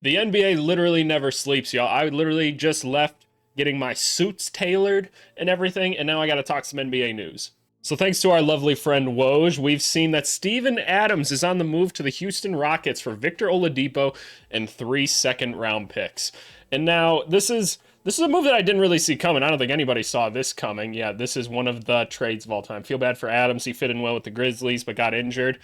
The NBA literally never sleeps, y'all. I literally just left getting my suits tailored and everything, and now I got to talk some NBA news. So thanks to our lovely friend Woj, we've seen that Steven Adams is on the move to the Houston Rockets for Victor Oladipo and 3 second-round picks. And now this is a move that I didn't really see coming. I don't think anybody saw this coming. Yeah, this is one of the trades of all time. Feel bad for Adams. He fit in well with the Grizzlies, but got injured.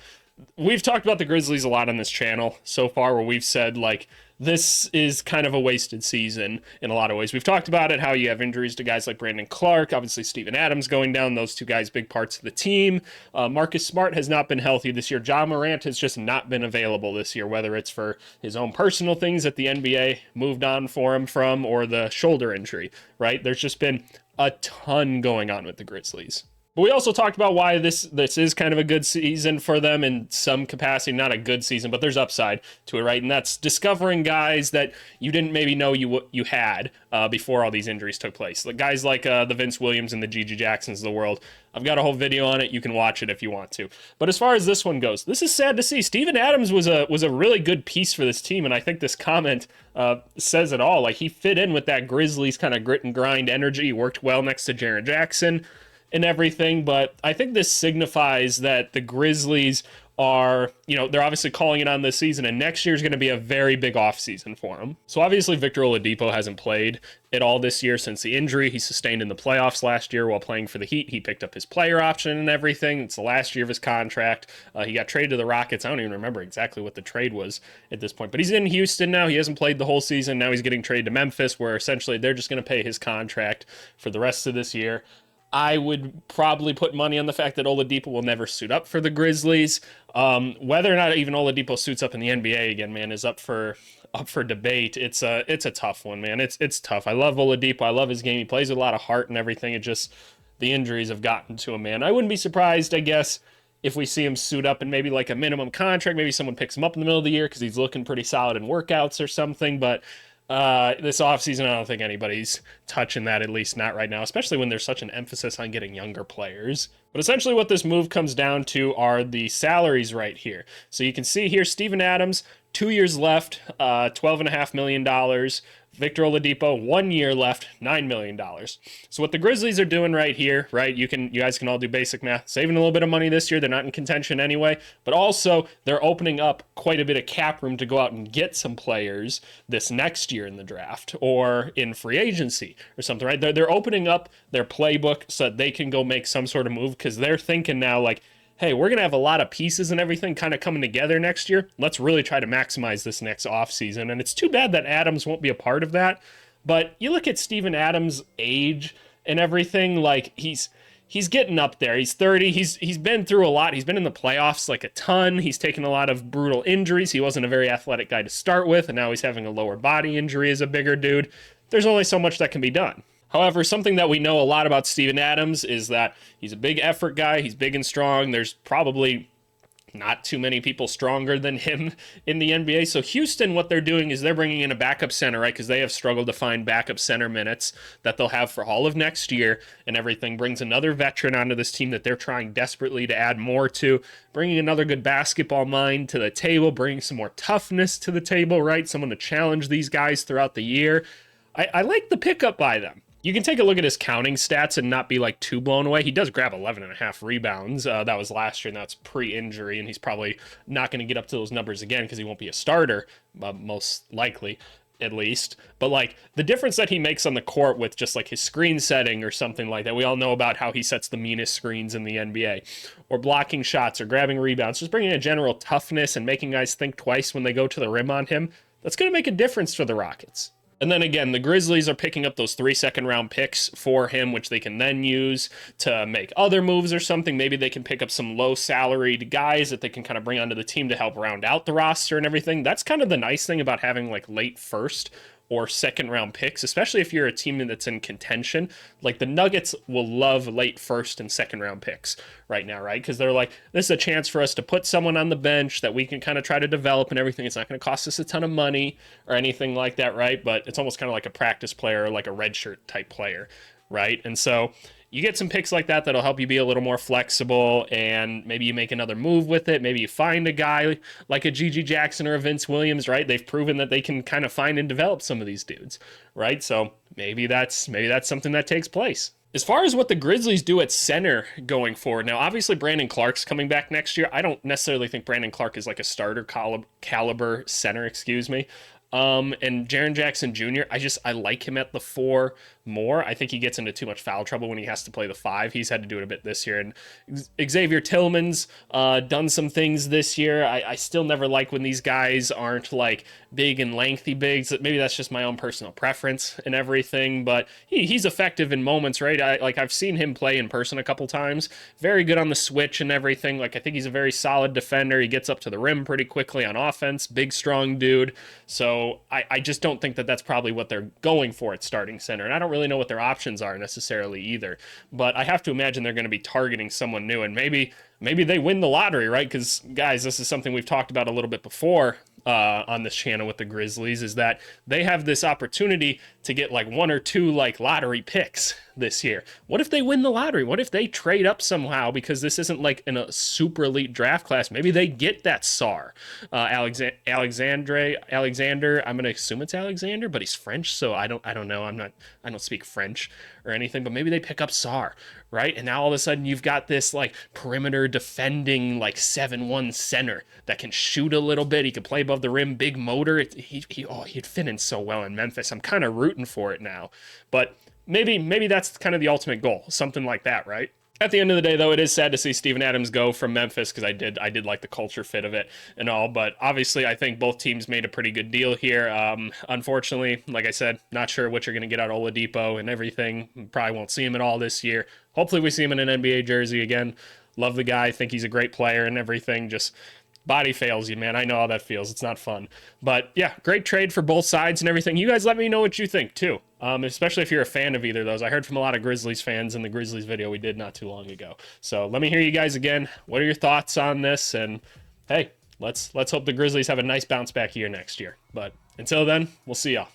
We've talked about the Grizzlies a lot on this channel so far, where we've said, like, this is kind of a wasted season in a lot of ways. We've talked about it, how you have injuries to guys like Brandon Clark, obviously Steven Adams going down, those two guys, big parts of the team. Marcus Smart has not been healthy this year. Ja Morant has just not been available this year, whether it's for his own personal things that the NBA moved on for him from, or the shoulder injury, right? There's just been a ton going on with the Grizzlies. But we also talked about why this is kind of a good season for them in some capacity. Not a good season, but there's upside to it, right? And that's discovering guys that you didn't maybe know you had before all these injuries took place. Like guys like the Vince Williams and the Gigi Jacksons of the world. I've got a whole video on it. You can watch it if you want to. But as far as this one goes, this is sad to see. Steven Adams was a really good piece for this team, and I think this comment says it all. Like, he fit in with that Grizzlies kind of grit and grind energy. He worked well next to Jaren Jackson and everything, but I think this signifies that the Grizzlies are, they're obviously calling it on this season, and next year is going to be a very big offseason for them. So obviously Victor Oladipo hasn't played at all this year since the injury he sustained in the playoffs last year while playing for the Heat. He picked up his player option and everything. It's the last year of his contract. He got traded to the Rockets. I don't even remember exactly what the trade was at this point, but he's in Houston now. He hasn't played the whole season. Now he's getting traded to Memphis, where essentially they're just going to pay his contract for the rest of this year. I would probably put money on the fact that Oladipo will never suit up for the Grizzlies. Whether or not even Oladipo suits up in the NBA again, man, is up for debate. It's a tough one, man. It's tough. I love Oladipo. I love his game. He plays with a lot of heart and everything. It just, the injuries have gotten to him, man. I wouldn't be surprised, I guess, if we see him suit up in maybe like a minimum contract. Maybe someone picks him up in the middle of the year because he's looking pretty solid in workouts or something. But this offseason, I don't think anybody's touching that, at least not right now, especially when there's such an emphasis on getting younger players. But essentially what this move comes down to are the salaries right here. So you can see here, Steven Adams, 2 years left, $12.5 million. Victor Oladipo, 1 year left, $9 million. So what the Grizzlies are doing right here, right, you guys can all do basic math, saving a little bit of money this year. They're not in contention anyway, but also they're opening up quite a bit of cap room to go out and get some players this next year in the draft or in free agency or something, right? They're opening up their playbook so that they can go make some sort of move, because they're thinking now, like, hey, we're going to have a lot of pieces and everything kind of coming together next year. Let's really try to maximize this next offseason. And it's too bad that Adams won't be a part of that. But you look at Steven Adams' age and everything, like he's getting up there. He's 30. He's been through a lot. He's been in the playoffs like a ton. He's taken a lot of brutal injuries. He wasn't a very athletic guy to start with, and now he's having a lower body injury as a bigger dude. There's only so much that can be done. However, something that we know a lot about Steven Adams is that he's a big effort guy. He's big and strong. There's probably not too many people stronger than him in the NBA. So Houston, what they're doing is they're bringing in a backup center, right? Because they have struggled to find backup center minutes that they'll have for all of next year, and everything brings another veteran onto this team that they're trying desperately to add more to, bringing another good basketball mind to the table, bringing some more toughness to the table, right? Someone to challenge these guys throughout the year. I like the pickup by them. You can take a look at his counting stats and not be like too blown away. He does grab 11.5 rebounds. That was last year, and that's pre-injury, and he's probably not going to get up to those numbers again because he won't be a starter, most likely, at least. But like the difference that he makes on the court with just like his screen setting or something like that. We all know about how he sets the meanest screens in the NBA, or blocking shots or grabbing rebounds, just bringing a general toughness and making guys think twice when they go to the rim on him. That's going to make a difference for the Rockets. And then again, the Grizzlies are picking up those 3 second-round picks for him, which they can then use to make other moves or something. Maybe they can pick up some low-salaried guys that they can kind of bring onto the team to help round out the roster and everything. That's kind of the nice thing about having like late first or second round picks, especially if you're a team that's in contention. Like the Nuggets will love late first and second round picks right now, right? Because they're like, this is a chance for us to put someone on the bench that we can kind of try to develop and everything. It's not going to cost us a ton of money or anything like that, right? But it's almost kind of like a practice player or like a redshirt type player, right? And so you get some picks like that that'll help you be a little more flexible, and maybe you make another move with it. Maybe you find a guy like a G.G. Jackson or a Vince Williams, right? They've proven that they can kind of find and develop some of these dudes, right? So maybe that's something that takes place. As far as what the Grizzlies do at center going forward, now obviously Brandon Clark's coming back next year. I don't necessarily think Brandon Clark is like a starter caliber center, excuse me. And Jaren Jackson Jr., I like him at the 4 more. I think he gets into too much foul trouble when he has to play the 5. He's had to do it a bit this year. And Xavier Tillman's done some things this year. I still never like when these guys aren't like big and lengthy bigs. Maybe that's just my own personal preference and everything, but he's effective in moments, right? I've seen him play in person a couple times. Very good on the switch and everything. Like, I think he's a very solid defender. He gets up to the rim pretty quickly on offense. Big, strong dude. So I just don't think that that's probably what they're going for at starting center. And I don't really know what their options are necessarily either. But I have to imagine they're going to be targeting someone new. And maybe they win the lottery, right? Because, guys, this is something we've talked about a little bit before on this channel with the Grizzlies, is that they have this opportunity to get like 1 or 2 like lottery picks this year. What if they win the lottery? What if they trade up somehow, because this isn't like in a super elite draft class? Maybe they get that Sar, Alexander. I'm gonna assume it's Alexander, but he's French, so I don't know. I don't speak French or anything, but maybe they pick up Sar, right? And now all of a sudden you've got this like perimeter defending like 7-1 center that can shoot a little bit. He can play above the rim, big motor. He'd fit in so well in Memphis. I'm kind of rooting for it now, but maybe that's kind of the ultimate goal, something like that, right? At the end of the day, though, it is sad to see Steven Adams go from Memphis, because I did like the culture fit of it and all. But obviously, I think both teams made a pretty good deal here. Unfortunately, like I said, not sure what you're going to get out of Oladipo and everything. Probably won't see him at all this year. Hopefully, we see him in an NBA jersey again. Love the guy. Think he's a great player and everything. Just body fails you, man. I know how that feels. It's not fun. But yeah, great trade for both sides and everything. You guys let me know what you think too. Especially if you're a fan of either of those. I heard from a lot of Grizzlies fans in the Grizzlies video we did not too long ago. So let me hear you guys again. What are your thoughts on this? And hey, let's hope the Grizzlies have a nice bounce back year next year. But until then, we'll see y'all.